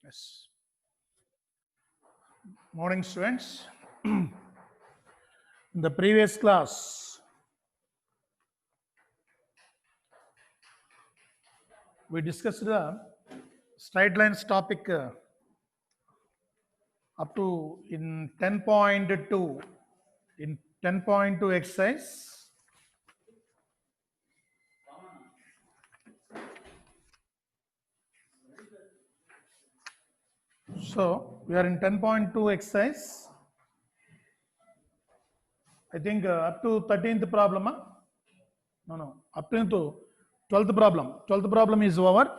Yes. Morning, students. In the previous class, we discussed the straight lines topic up to in 10.2. In 10.2 exercise, so we are in 10.2 exercise. I think up to 13th problem. Huh? No, up to 12th problem. 12th problem is over.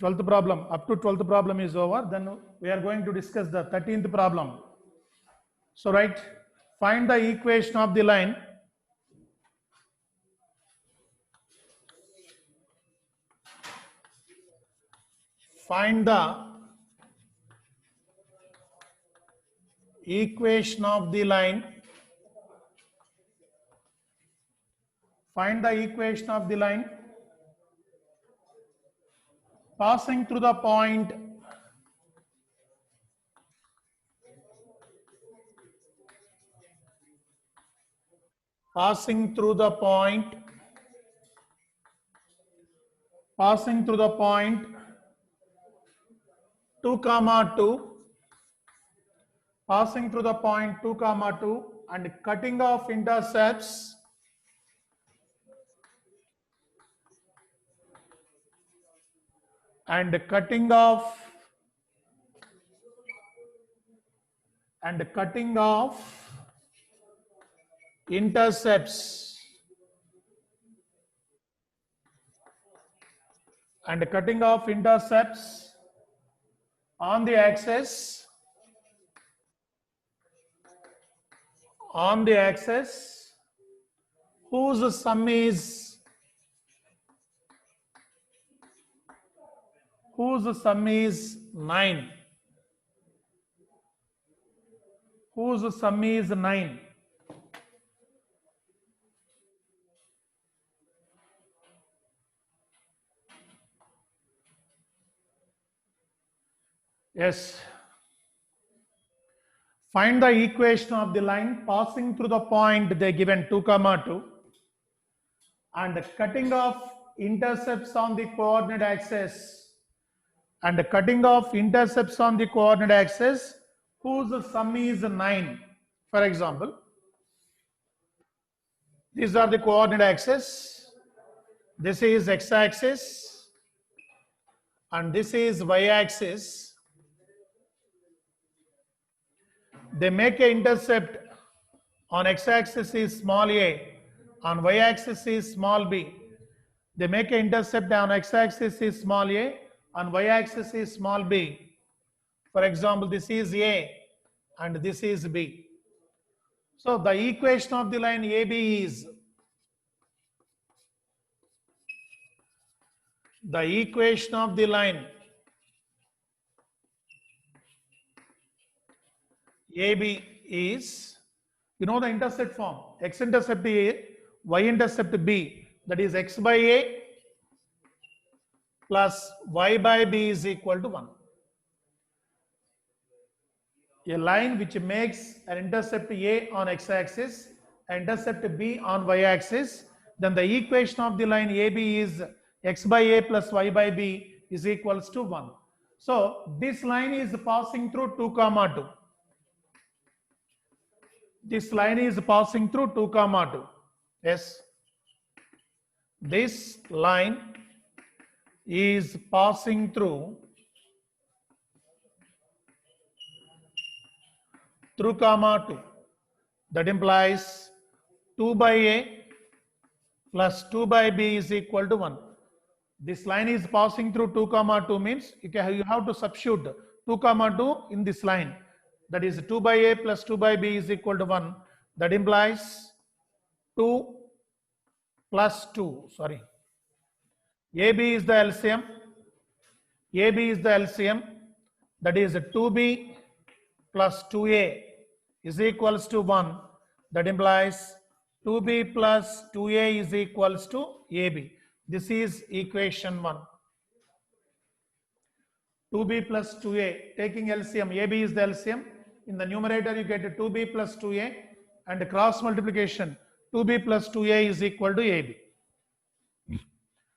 12th problem, up to 12th problem is over. Then we are going to discuss the 13th problem. So, right, find the equation of the line. Find the equation of the line. Find the equation of the line passing through the point passing through the point 2 comma 2, passing through the point 2 comma 2 and cutting off intercepts and cutting off intercepts on the axis whose sum is 9. Whose sum is 9. Yes. Find the equation of the line passing through the point they given 2 comma 2 and cutting off intercepts on the coordinate axis whose sum is 9. For example, these are the coordinate axes. This is x-axis and this is y-axis. They make an intercept on x-axis is small a, on y-axis is small b. They make an intercept on x-axis is small a, on y-axis is small b. For example, this is a and this is b. So the equation of the line AB is AB is, you know the intercept form, x-intercept A, y-intercept B, that is x by A plus y by B is equal to 1. A line which makes an intercept A on x-axis, intercept B on y-axis, then the equation of the line AB is x by A plus y by B is equals to 1. So this line is passing through 2 comma 2. This line is passing through 2 comma 2. Yes. This line is passing through 2 comma 2. That implies 2 by A plus 2 by B is equal to 1. This line is passing through 2 comma 2 means you have to substitute 2 comma 2 in this line. That is 2 by A plus 2 by B is equal to 1. That implies 2 plus 2. Sorry. AB is the LCM. That is 2B plus 2A is equals to 1. That implies 2B plus 2A is equals to AB. This is equation 1. 2b plus 2a, taking LCM, ab is the LCM. In the numerator you get 2b plus 2a, and cross multiplication 2b plus 2a is equal to ab.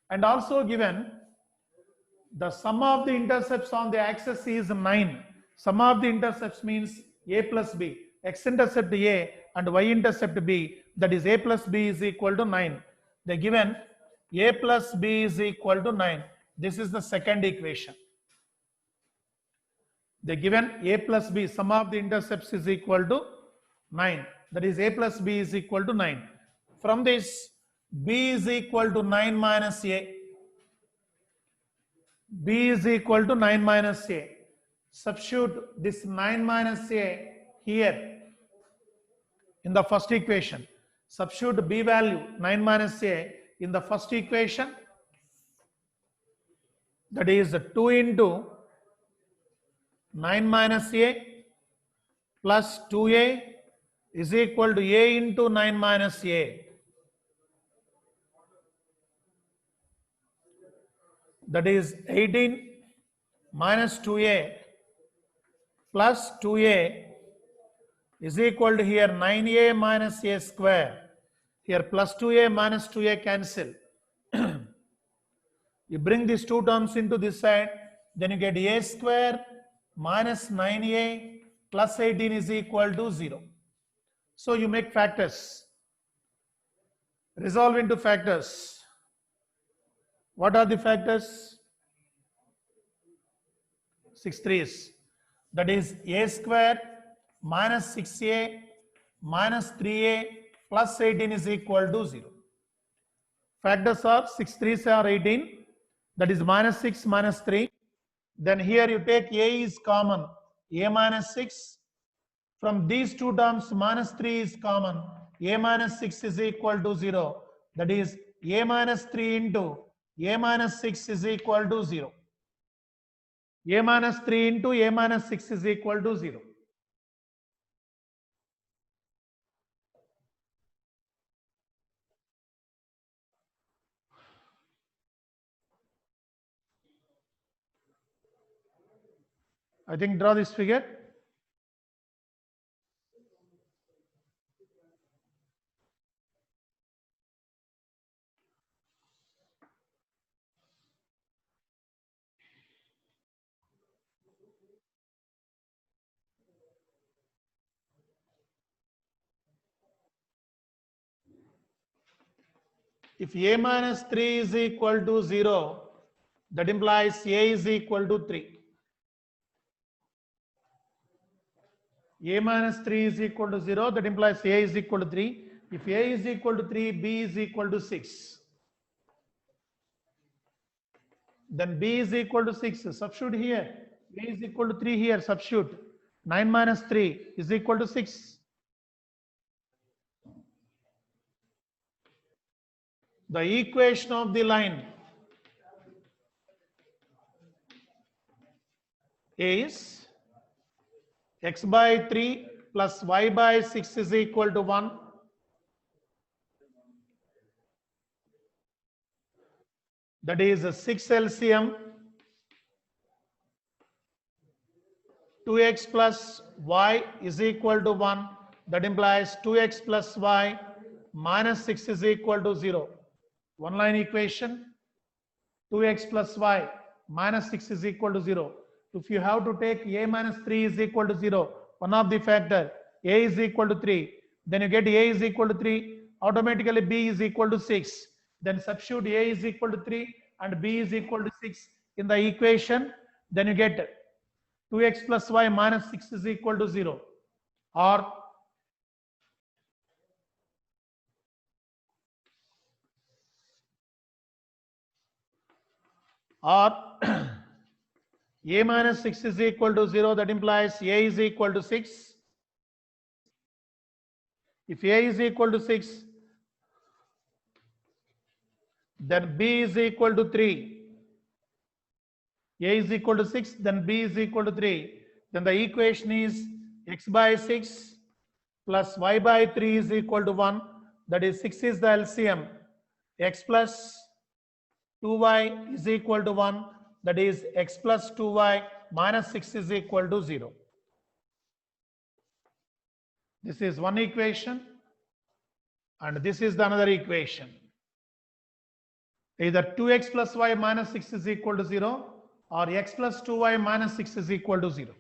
And also given the sum of the intercepts on the axis is 9. Sum of the intercepts means a plus b. X-intercept a and y-intercept b, that is a plus b is equal to 9. They given a plus b is equal to 9. This is the second equation. They given a plus b, sum of the intercepts is equal to 9. That is a plus b is equal to 9. From this, b is equal to 9 minus a. B is equal to 9 minus a. Substitute this 9 minus a here in the first equation. Substitute b value 9 minus a in the first equation. That is 2 into 9 minus a plus 2a is equal to a into 9 minus a. That is 18 minus 2a plus 2a is equal to here 9a minus a square. Here plus 2a minus 2a cancel. You bring these two terms into this side, then you get a square minus 9a plus 18 is equal to 0. So you make factors. Resolve into factors. What are the factors? 6 3's. That is a square minus 6a minus 3a plus 18 is equal to 0. Factors are 6 3's are 18. That is minus 6 minus 3. Then here you take a is common. A minus 6. From these two terms minus 3 is common. A minus 6 is equal to 0. That is a minus 3 into a minus 6 is equal to 0. A minus 3 into a minus 6 is equal to 0. I think draw this figure. If a minus 3 is equal to 0, that implies a is equal to 3. A minus 3 is equal to 0, that implies a is equal to 3. If a is equal to 3, b is equal to 6. Then b is equal to 6. Substitute here. A is equal to 3 here. Substitute. 9 minus 3 is equal to 6. The equation of the line is x by 3 plus y by 6 is equal to 1. That is a 6 LCM 2x plus y is equal to 1. That implies 2x plus y minus 6 is equal to 0. One line equation 2x plus y minus 6 is equal to 0. If you have to take a minus 3 is equal to 0, one of the factor, a is equal to 3, then you get a is equal to 3, automatically b is equal to 6. Then substitute a is equal to 3 and b is equal to 6 in the equation, then you get 2x plus y minus 6 is equal to 0. Or a minus 6 is equal to 0, that implies a is equal to 6. If a is equal to 6, then b is equal to 3. A is equal to 6, then b is equal to 3. Then the equation is x by 6 plus y by 3 is equal to 1. That is 6 is the LCM. X plus 2y is equal to 1, that is x plus 2y minus 6 is equal to 0. This is one equation and this is the another equation. Either 2x plus y minus 6 is equal to 0 or x plus 2y minus 6 is equal to 0.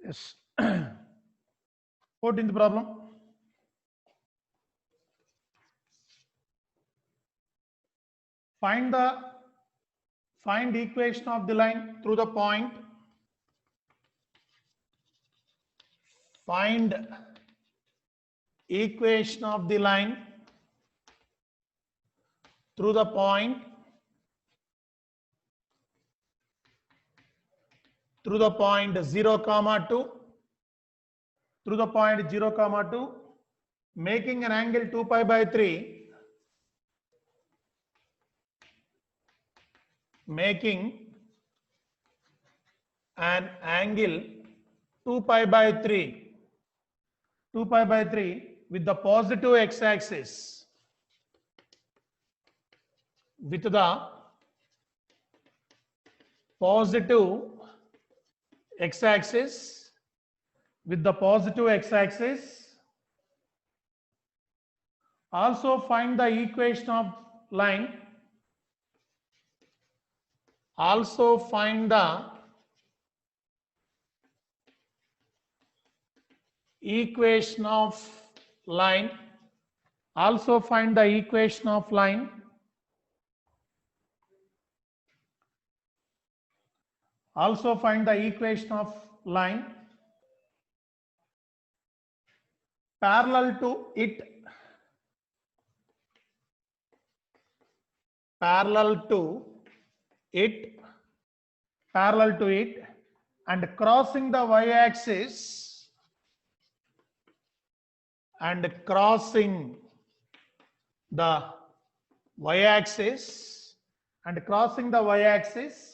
Yes. 14th problem. Find equation of the line through the point. Find equation of the line through the point 0, 2, through the point 0, 2, making an angle 2 pi by 3, making an angle 2 pi by 3, with the positive x-axis, with the positive x-axis, also find the equation of line, also find the equation of line, parallel to it, and crossing the y-axis,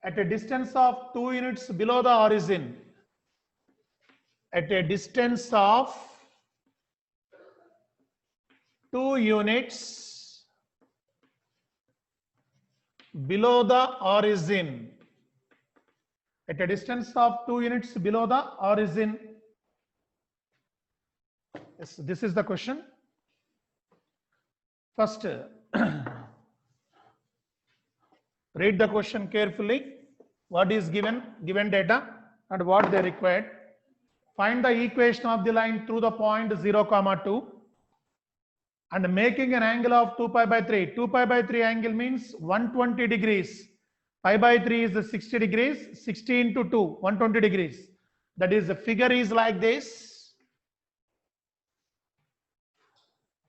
at a distance of 2 units below the origin, at a distance of 2 units below the origin. At a distance of 2 units below the origin. Yes, this is the question. First, read the question carefully. What is given data and what they required. Find the equation of the line through the point 0, 2 and making an angle of 2 pi by 3. 2 pi by 3 angle means 120 degrees. Pi by 3 is 60 degrees. 60 into 2, 120 degrees. That is, the figure is like this.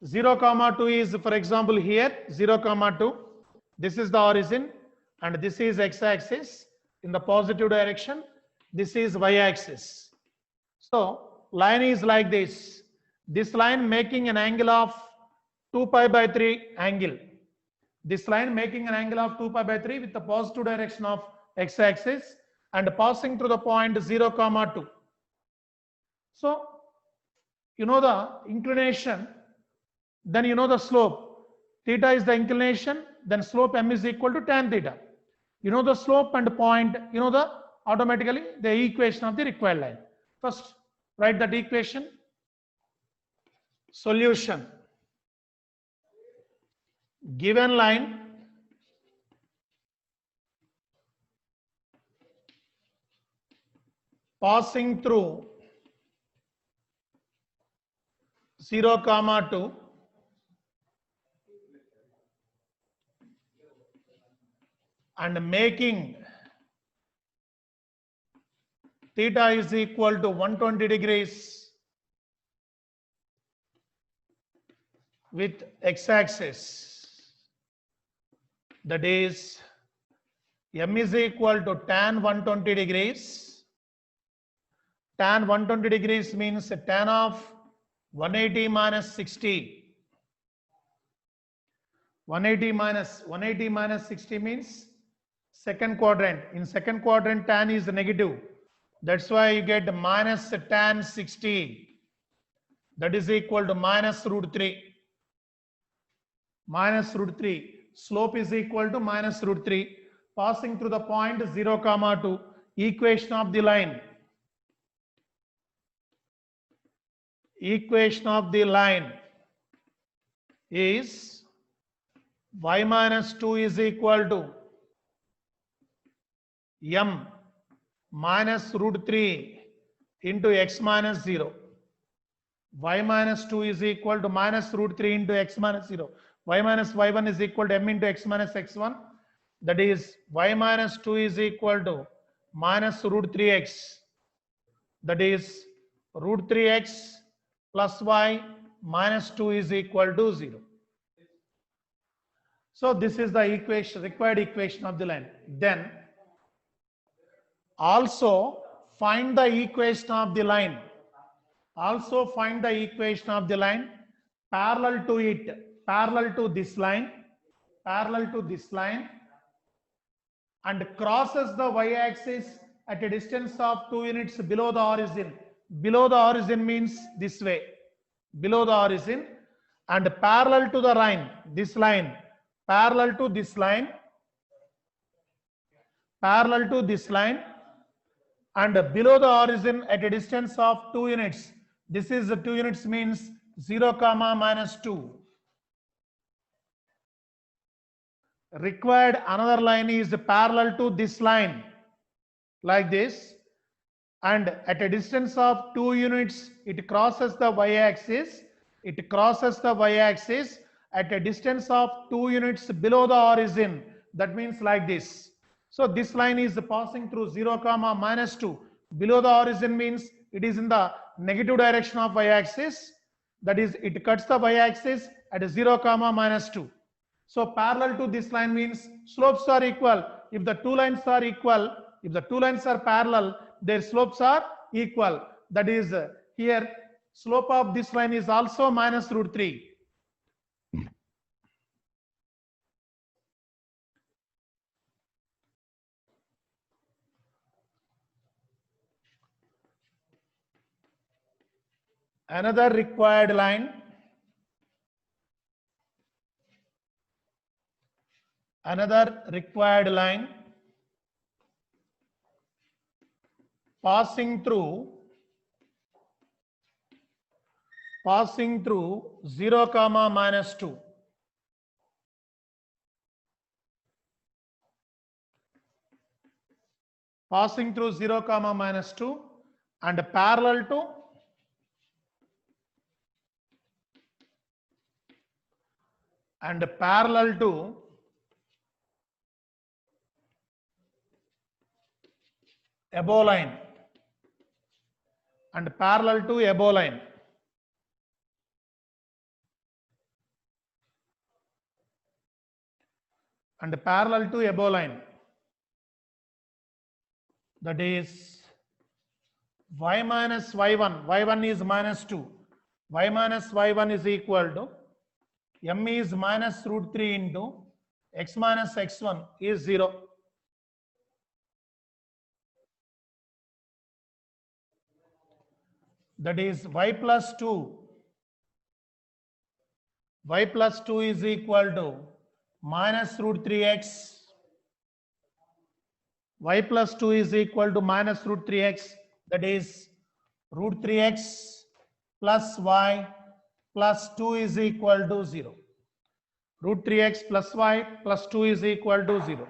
0, 2 is, for example, here 0, 2. This is the origin and this is x-axis in the positive direction. This is y-axis. So line is like this. This line making an angle of 2 pi by 3 angle. This line making an angle of 2 pi by 3 with the positive direction of x-axis and passing through the point 0, 2. So you know the inclination, then you know the slope. Theta is the inclination, then slope m is equal to tan theta. You know the slope and point, you know the automatically the equation of the required line. First, write that equation. Solution. Given line passing through 0, 2 and making theta is equal to 120 degrees with x-axis. That is, m is equal to tan 120 degrees. Tan 120 degrees means tan of 180 minus 60. 180 minus 60 means second quadrant. In second quadrant, tan is negative. That's why you get minus tan 60. That is equal to minus root 3. Minus root 3. Slope is equal to minus root 3. Passing through the point 0, 2. Equation of the line. Equation of the line is y minus 2 is equal to m minus root 3 into x minus 0. Y minus 2 is equal to minus root 3 into x minus 0. Y minus y1 is equal to m into x minus x1. That is, y minus 2 is equal to minus root 3x. That is, root 3x plus y minus 2 is equal to 0. So this is the equation, required equation of the line. Then also find the equation of the line. Also find the equation of the line parallel to it, parallel to this line and crosses the y-axis at a distance of 2 units below the origin. Below the origin means this way, below the origin, and parallel to the line, this line, parallel to this line, parallel to this line, and below the origin at a distance of 2 units. This is 2 units means 0, minus 2. Required another line is parallel to this line, like this, and at a distance of 2 units, it crosses the y-axis. It crosses the y-axis at a distance of 2 units below the origin. That means like this. So this line is passing through 0, minus 2. Below the origin means it is in the negative direction of y-axis. That is, it cuts the y-axis at 0, minus 2. So parallel to this line means slopes are equal. If the two lines are equal, if the two lines are parallel, their slopes are equal. That is, here slope of this line is also minus root 3. Another required line another required line passing through 0 comma minus 2. Passing through 0 comma minus 2 and parallel to above line and parallel to above line. And parallel to above line, that is y minus y1, y1 is minus 2, y minus y1 is equal to m is minus root 3 into x minus x1 is 0. That is y plus 2 is equal to minus root 3x. Y plus 2 is equal to minus root 3x, that is root 3x plus y plus 2 is equal to 0. Root 3x plus y plus 2 is equal to 0.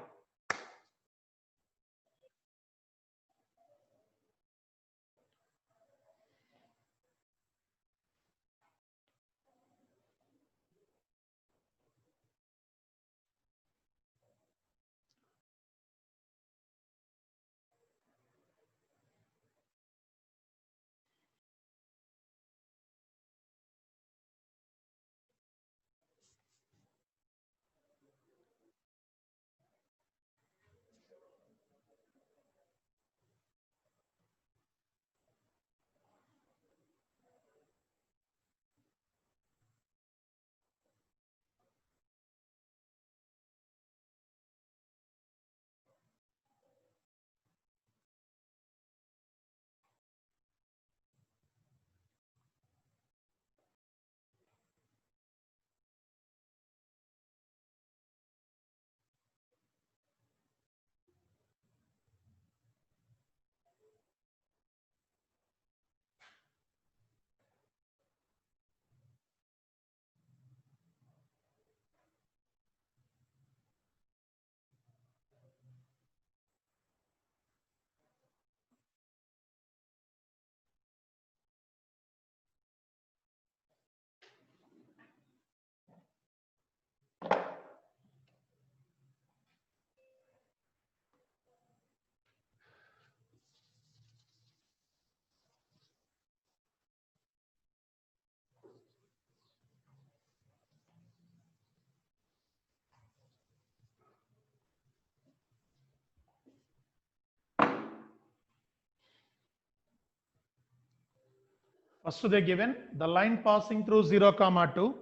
First they given the line passing through 0 comma 2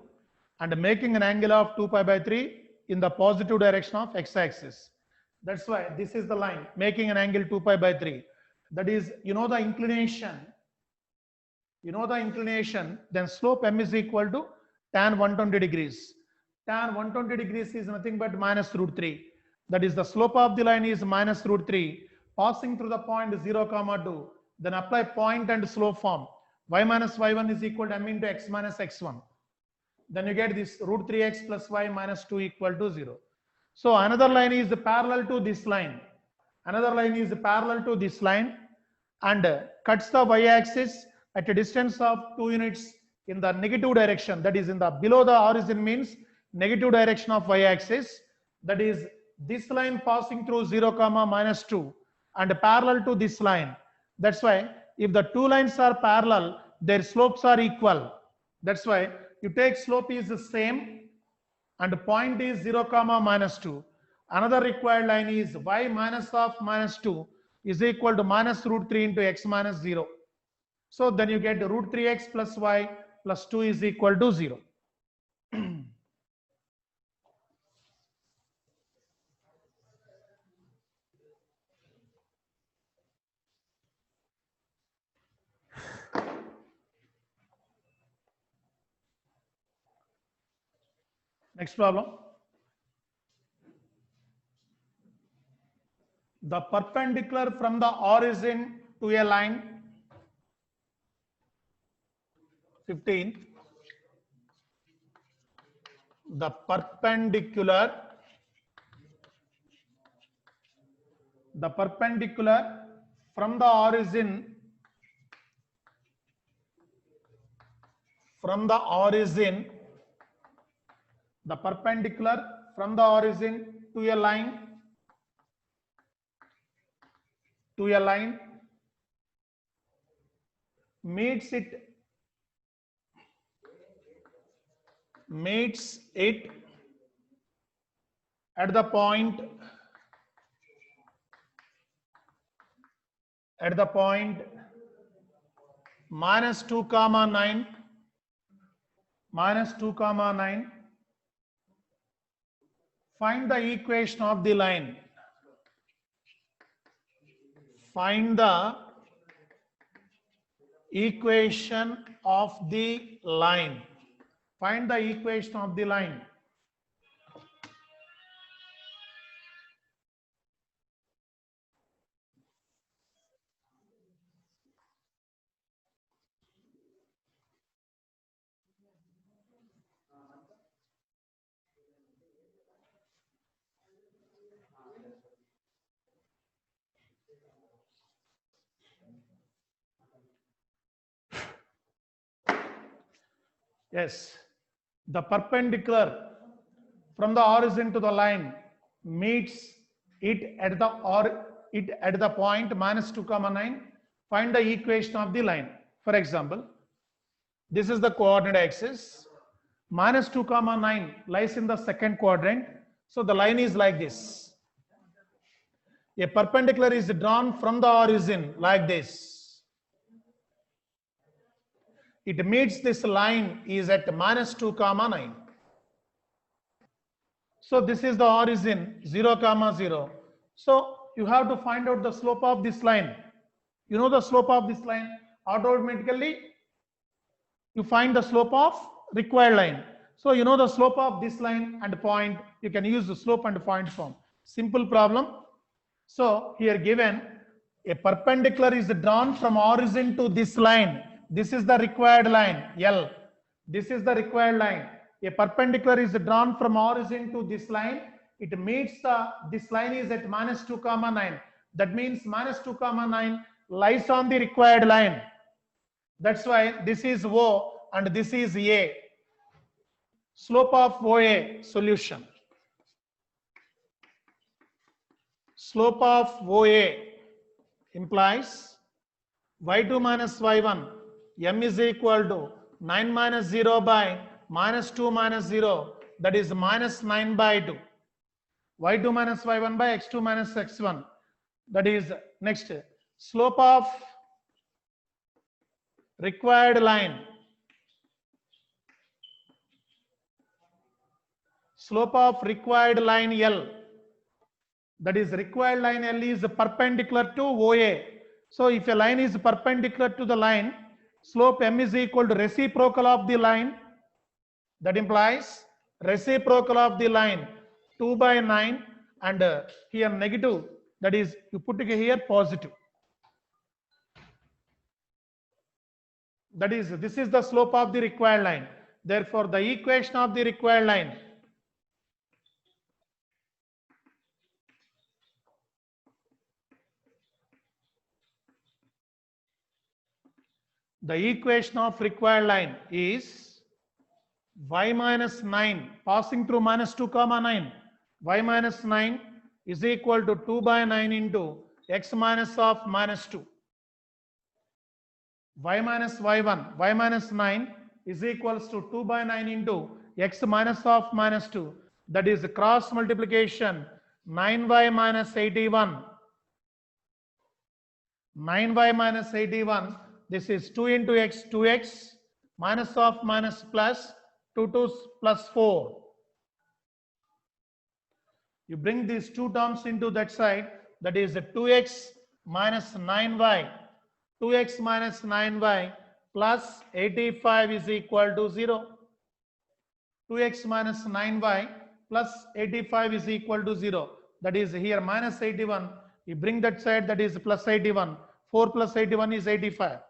and making an angle of 2 pi by 3 in the positive direction of x-axis. That's why this is the line making an angle 2 pi by 3. That is, you know the inclination, then slope m is equal to tan 120 degrees. Tan 120 degrees is nothing but minus root 3. That is, the slope of the line is minus root 3 passing through the point 0 comma 2. Then apply point and slope form. Y minus y1 is equal to m into x minus x1. Then you get this root 3x plus y minus 2 equal to 0. So another line is parallel to this line. Another line is parallel to this line and cuts the y-axis at a distance of 2 units in the negative direction. That is, in the below the origin means negative direction of y-axis. That is this line passing through 0 comma minus 2 and parallel to this line. That's why if the two lines are parallel, their slopes are equal. That's why you take slope is the same and point is 0 comma minus 2. Another required line is y minus of minus 2 is equal to minus root 3 into x minus 0. So then you get root 3x plus y plus 2 is equal to 0. Next problem. the perpendicular from the origin to a line. 15, the perpendicular from the origin the perpendicular from the origin to a line meets it at the point minus 2 comma 9 find the equation of the line. Find the equation of the line. Find the equation of the line. Yes, the perpendicular from the origin to the line meets it at the point minus 2 comma 9. Find the equation of the line. For example, this is the coordinate axis. Minus 2 comma 9 lies in the second quadrant. So the line is like this. A perpendicular is drawn from the origin like this. It meets this line is at minus 2 comma 9. So this is the origin 0 comma 0. So you have to find out the slope of this line. You know the slope of this line. Automatically you find the slope of required line. So you know the slope of this line and point. You can use the slope and point form. Simple problem. So here given a perpendicular is drawn from origin to this line. This is the required line L. This is the required line. A perpendicular is drawn from origin to this line. It meets this line is at minus 2 comma 9. That means minus 2 comma 9 lies on the required line. That's why this is O and this is A. Slope of OA solution. Slope of OA implies y2 minus y1 m is equal to 9 minus 0 by minus 2 minus 0, that is minus 9 by 2. y2 minus y1 by x2 minus x1, that is next. Slope of required line. Slope of required line L, that is required line L is perpendicular to OA. So if a line is perpendicular to the line, slope m is equal to reciprocal of the line. That implies reciprocal of the line 2 by 9 and here negative, that is you put here positive. That is, this is the slope of the required line. Therefore the equation of the required line is y minus 9 passing through minus 2 comma 9. Y minus 9 is equal to 2 by 9 into x minus of minus 2. Y minus y1, y minus 9 is equals to 2 by 9 into x minus of minus 2. That is cross multiplication 9y minus 81. 9y minus 81. This is 2 into x, 2x, minus of minus plus, 2 plus 4. You bring these two terms into that side, that is 2x minus 9y. 2x minus 9y plus 85 is equal to 0. 2x minus 9y plus 85 is equal to 0. That is here minus 81 You bring that side, that is plus 81. 4 plus 81 is 85.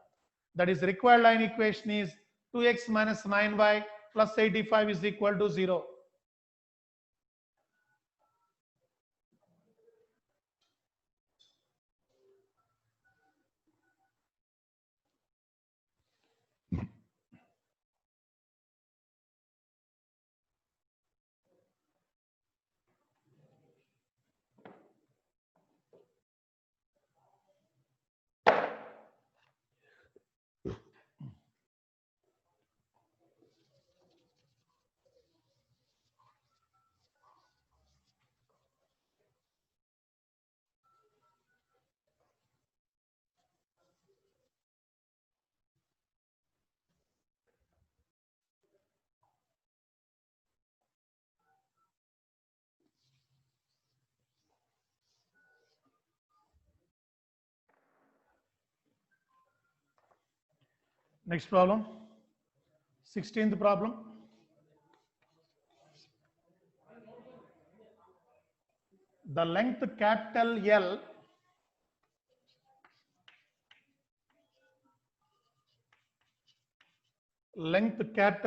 That is required line equation is 2x minus 9y plus 85 is equal to 0. Next problem, 16th problem. The length capital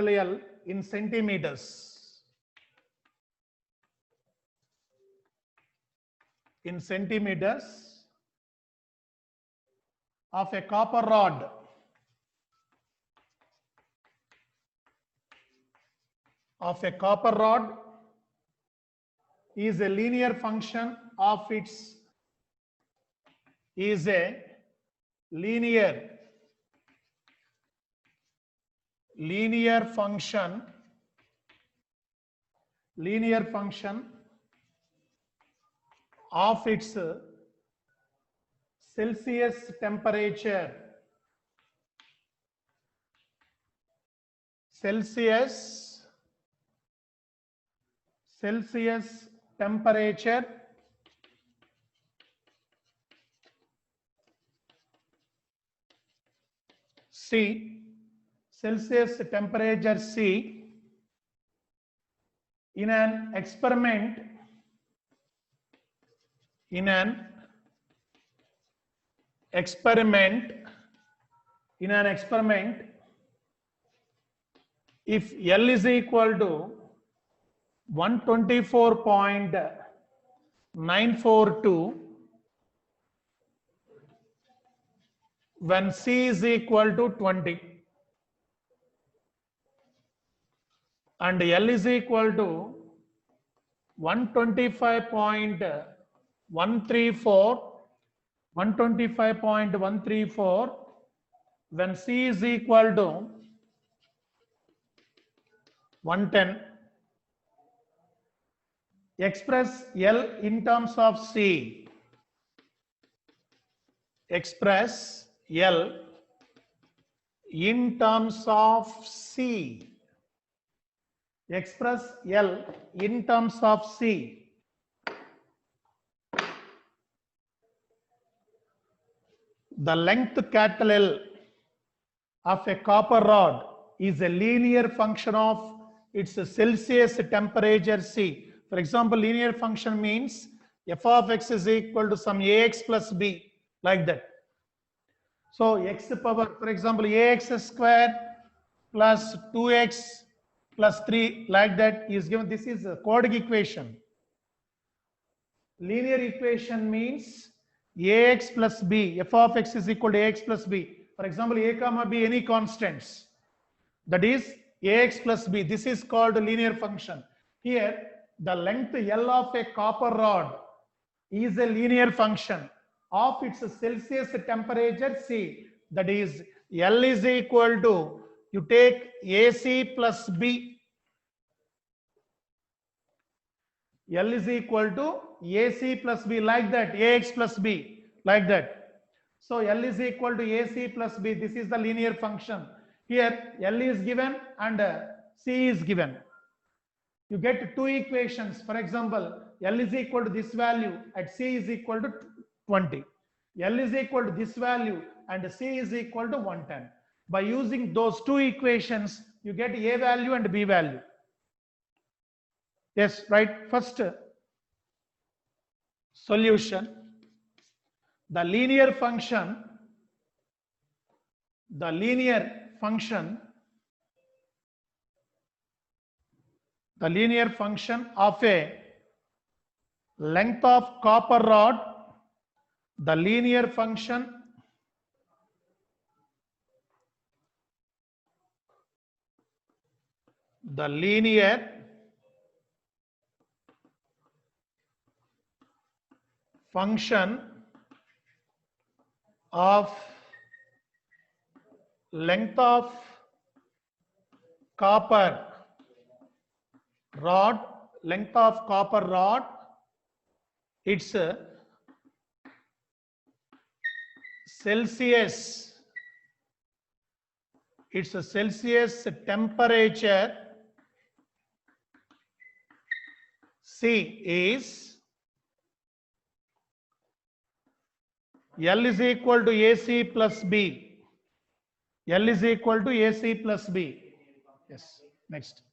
L in centimeters. In centimeters of a copper rod is a linear function of its linear function of its Celsius temperature. Celsius temperature C. Celsius temperature C in an experiment if L is equal to 124.942 when C is equal to 20 and L is equal to 125.134 when C is equal to 110. Express L in terms of C. Express L in terms of C. Express L in terms of C. The length capital L of a copper rod is a linear function of its Celsius temperature C. For example, linear function means f of x is equal to some ax plus b, like that. So x power, for example, ax square plus 2x plus 3, like that is given. This is a quadratic equation. Linear equation means ax plus b, f of x is equal to ax plus b. For example, a comma b, any constants, that is ax plus b. This is called a linear function. Here, the length L of a copper rod is a linear function of its Celsius temperature C. That is, L is equal to, you take AC plus B. L is equal to AC plus B, like that, AX plus B, like that. So L is equal to AC plus B. This is the linear function. Here L is given and C is given. You get two equations. For example, L is equal to this value at C is equal to 20. L is equal to this value and C is equal to 110. By using those two equations, you get A value and B value. Yes, right. First solution. the linear function, the linear function of a length of copper rod, the linear function of length of copper rod, it's Celsius, it's a Celsius temperature C is L is equal to AC plus B. L is equal to AC plus B. Yes, next.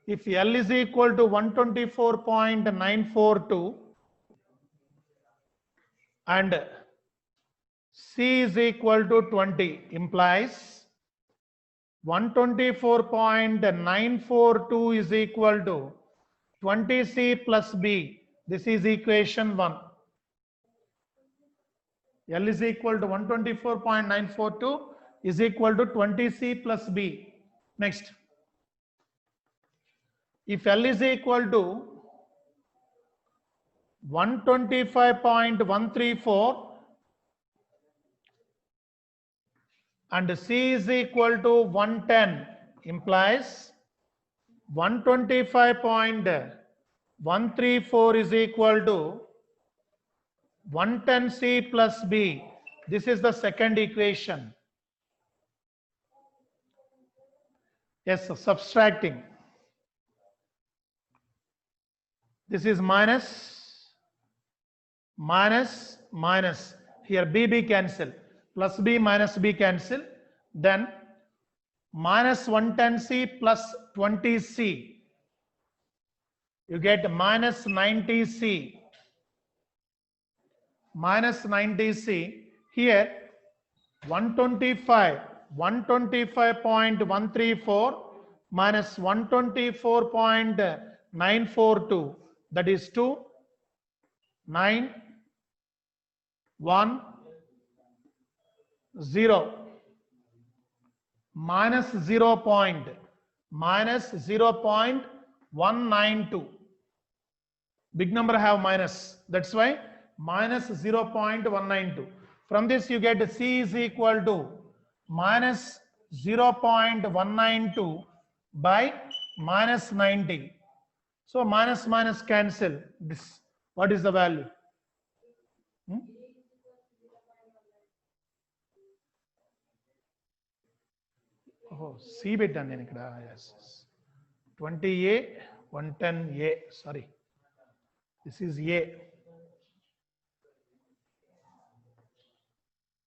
If L is equal to 124.942 and C is equal to 20, implies 124.942 is equal to 20C plus B. This is equation 1. L is equal to 124.942 is equal to 20C plus B. Next. If L is equal to 125.134 and C is equal to 110, implies 125.134 is equal to 110C plus B. This is the second equation. Yes, subtracting. This is minus, minus, minus. Here B cancel. Plus B minus B cancel. Then minus 110C plus 20C. You get minus 90C. Minus 90C. Here 125.134 minus 124.942. That is 2, 9, 1, 0. Minus 0.192. Big number have minus. That's why minus 0.192. From this you get C is equal to minus 0.192 by minus 90. So minus minus cancel. This, what is the value? Oh, C bit and yes. 20A, 110A. Sorry. This is A.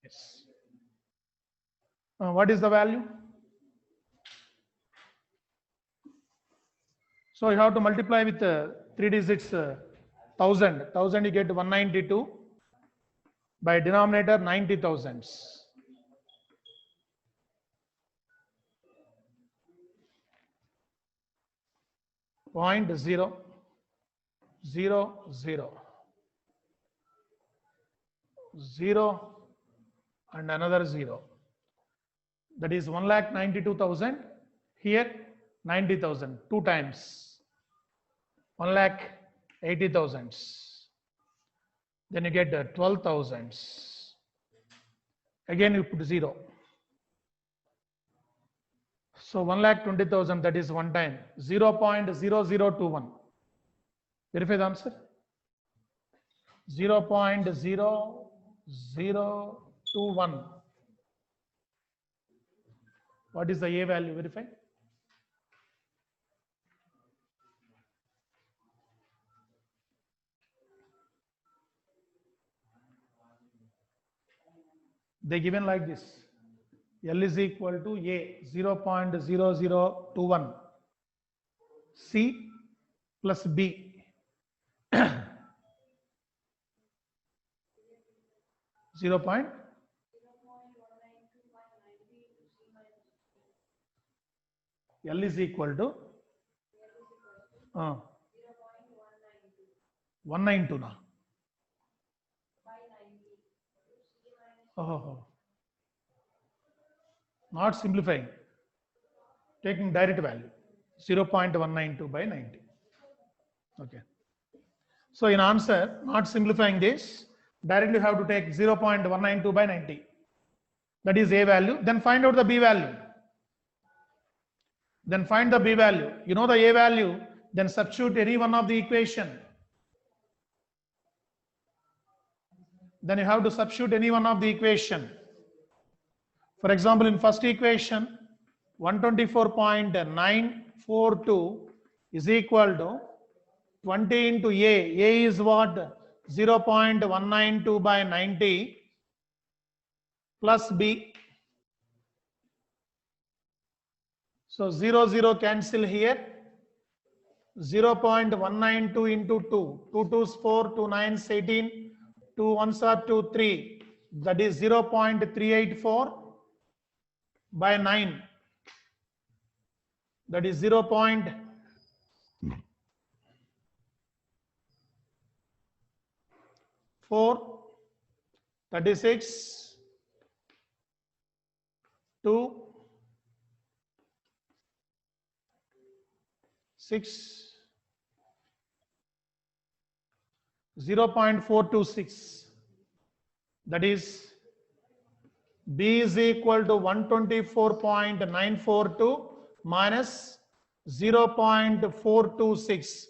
Yes. What is the value? So you have to multiply with 3 digits, 1000. 1000 you get 192 by denominator 90 thousands. 0.000 0 and another 0. That is 1,92,000. Here 90,000. 2 times 1,80,000. Then you get 12,000. Again you put 0. So 1,20,000, that is one time. 0.0021. Verify the answer. 0.0021. What is the A value? Verify. They given like this. L is equal to A 0.0021, C plus B 0 point. L is equal to 192 na. Oh, not simplifying, taking direct value 0.192 by 90. Okay. So in answer, not simplifying this, directly have to take 0.192 by 90. That is A value. Then find out the B value. Then find the B value. You know the A value, then substitute any one of the equation. Then you have to substitute any one of the equation. For example, in first equation, 124.942 is equal to 20 into A. A is what? 0.192 by 90 plus B. So 0, 0 cancel here. 0.192 into 2. 2 2s 4, 2 9s 18, 2 1s are 2 3. That is 0.384 by 9. That is 0.36. Two 6 0.426. That is B is equal to 124.942 minus 0.426.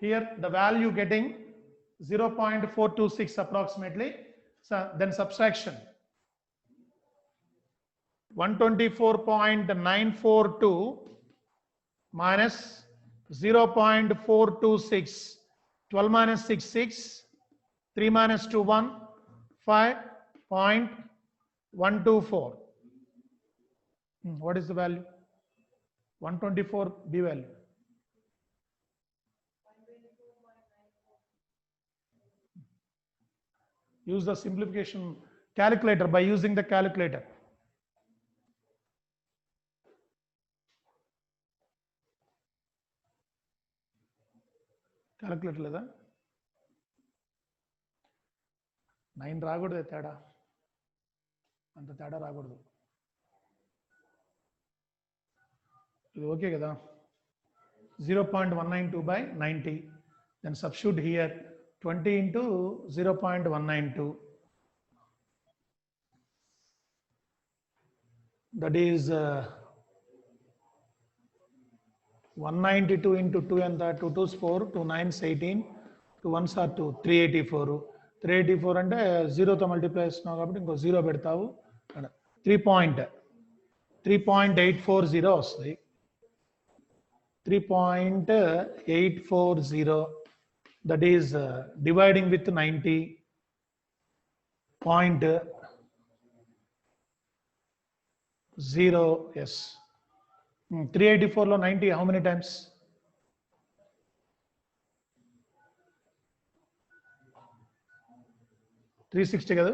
Here the value getting 0.426 approximately. So then subtraction. 124.942 minus 0.426. 12 minus 6, 6. 3 minus 2, 1. 5.124. What is the value? 124 B value. Use the simplification calculator by using the calculator. Calculator leda 9 రాకూడదు తేడా అంత తేడా రాకూడదు ఇది okay కదా 0.192 by 90 then substitute here 20 into 0.192 that is 192 into 2 and 2 2s 4 2 9s 18 2 1s are 2 384 384 అంటే 0 తో multiply చేస్తున్నావు కాబట్టి ఇంకో 0 పెడతావు 3.840 వస్తుంది 3.840 that is dividing with 90 0 yes 384 లో 90 how many times? $360 కదా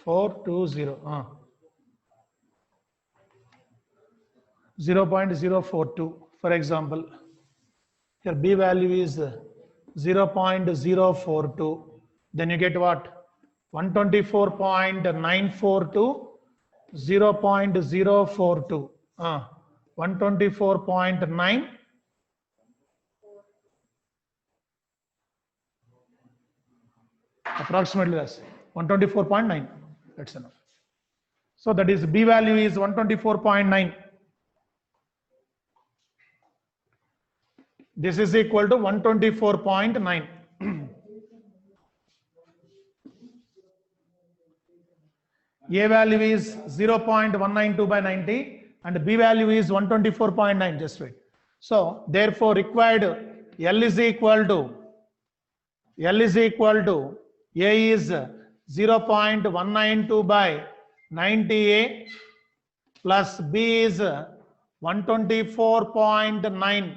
420 0.042 for example. Here B value is 0.042. Then you get what? 124.942 0.042. 124.9 approximately less 124.9. That's enough. So that is B value is 124.9. This is equal to 124.9. A value is 0.192 by 90 and B value is 124.9. Just wait. So therefore required L is equal to A is 0.192 by 90A plus B is 124.9.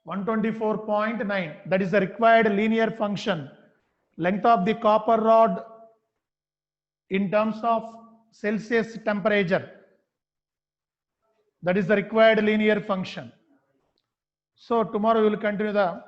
124.9. That is the required linear function. Length of the copper rod in terms of Celsius temperature. That is the required linear function. So tomorrow we will continue the